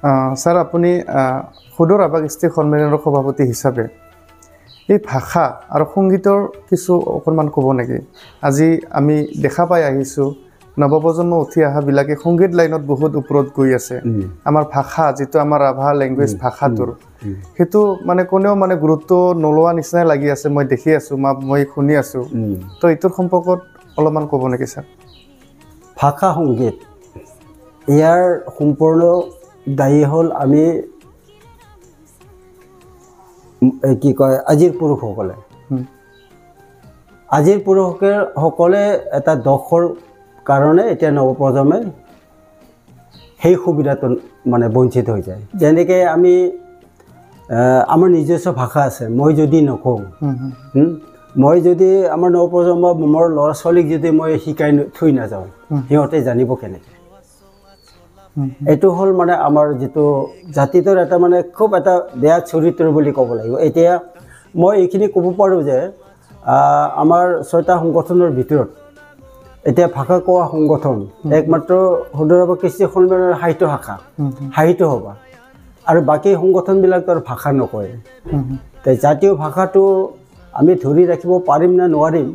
Sir আপনি সুদূৰ আৱাসী সন্মিলনৰ সভাপতি হিচাপে এই ভাষা আৰু সংগীতৰ কিছু অকণমান ক'ব নেকি? আজি আমি দেখা পাই আহিছোঁ নৱপ্ৰজন্ম উঠি অহাবিলাকে সংগীত লাইনত বহুত ওপৰত গৈ আছে। আমাৰ ভাষা যিটো আমাৰ ৰাভা লেংগুৱেজ ভাষাটোৰ সেইটো মানে কোনেও মানে গুৰুত্ব নলোৱা নিচিনাই লাগি আছে। মই দেখি আছোঁ, মই শুনি আছোঁ। তো এইটোৰ সম্পৰ্কত অলপমান ক'ব নেকি ছাৰ? ভাষা সংগীত ইয়াৰ সম্পূৰ্ণ দায়ী হ'ল আমি কি কয় আজিৰ পুৰুষসকলে। আজিৰ পুৰুষসকলে এটা দোষৰ কাৰণে এতিয়া নৱপ্ৰজন্মে সেই সুবিধাটো মানে বঞ্চিত হৈ যায়। যেনেকৈ আমি আমাৰ নিজস্ব ভাষা আছে, মই যদি নকওঁ, মই যদি আমাৰ নৱপ্ৰজন্ম মোৰ ল'ৰা ছোৱালীক যদি মই শিকাই থৈ নাযাওঁ, সিহঁতে জানিব কেনেকৈ? এইটো হ'ল মানে আমাৰ যিটো জাতিটোৰ এটা মানে খুব এটা বেয়া চৰিত্ৰ বুলি ক'ব লাগিব। এতিয়া মই এইখিনি ক'ব পাৰোঁ যে আমাৰ 6টা সংগঠনৰ ভিতৰত এতিয়া ভাষা কোৱা সংগঠন একমাত্ৰ সুদূৰ আৱাসী সন্মিলনৰ সাহিত্য সভা আৰু বাকী সংগঠনবিলাকৰ ভাষা নকয়। জাতীয় ভাষাটো আমি ধৰি ৰাখিব পাৰিম নে নোৱাৰিম,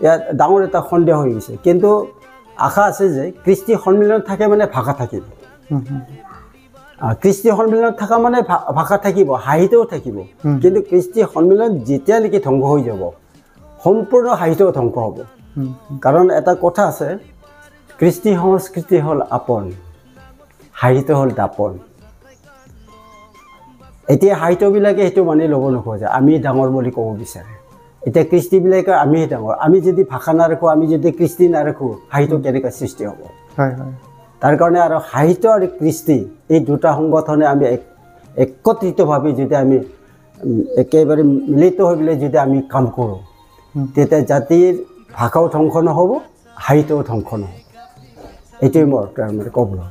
ইয়াত ডাঙৰ এটা সন্দেহ হৈ গৈছে। কিন্তু আশা আছে যে কৃষ্টি সন্মিলন থাকে মানে ভাষা থাকিব। কৃষ্টি সন্মিলনত থকা মানে ভাষা থাকিব, সাহিত্যও থাকিব। কিন্তু কৃষ্টি সন্মিলন যেতিয়ালৈকে ধ্বংস হৈ যাব, সম্পূৰ্ণ সাহিত্যও ধ্বংস হ'ব। কাৰণ এটা কথা আছে, কৃষ্টি সংস্কৃতি হ'ল আপন, সাহিত্য হ'ল দাপন। এতিয়া সাহিত্যবিলাকে সেইটো মানি ল'ব নোখোজে, আমি ডাঙৰ বুলি ক'ব বিচাৰে। এতিয়া কৃষ্টিবিলাকে আমিহে ডাঙৰ। আমি যদি ভাষা নাৰাখোঁ, আমি যদি কৃষ্টি নাৰাখোঁ, সাহিত্য কেনেকৈ সৃষ্টি হ'ব? তাৰ কাৰণে আৰু সাহিত্য আৰু কৃষ্টি এই দুটা সংগঠনে আমি একত্ৰিতভাৱে যদি আমি একেবাৰে মিলিত হৈ পেলাই যদি আমি কাম কৰোঁ, তেতিয়া জাতিৰ ভাষাও ধ্বংস নহ'ব, সাহিত্যও ধ্বংস নহ'ব। এইটোৱে মোৰ তাৰমানে ক'বলৈ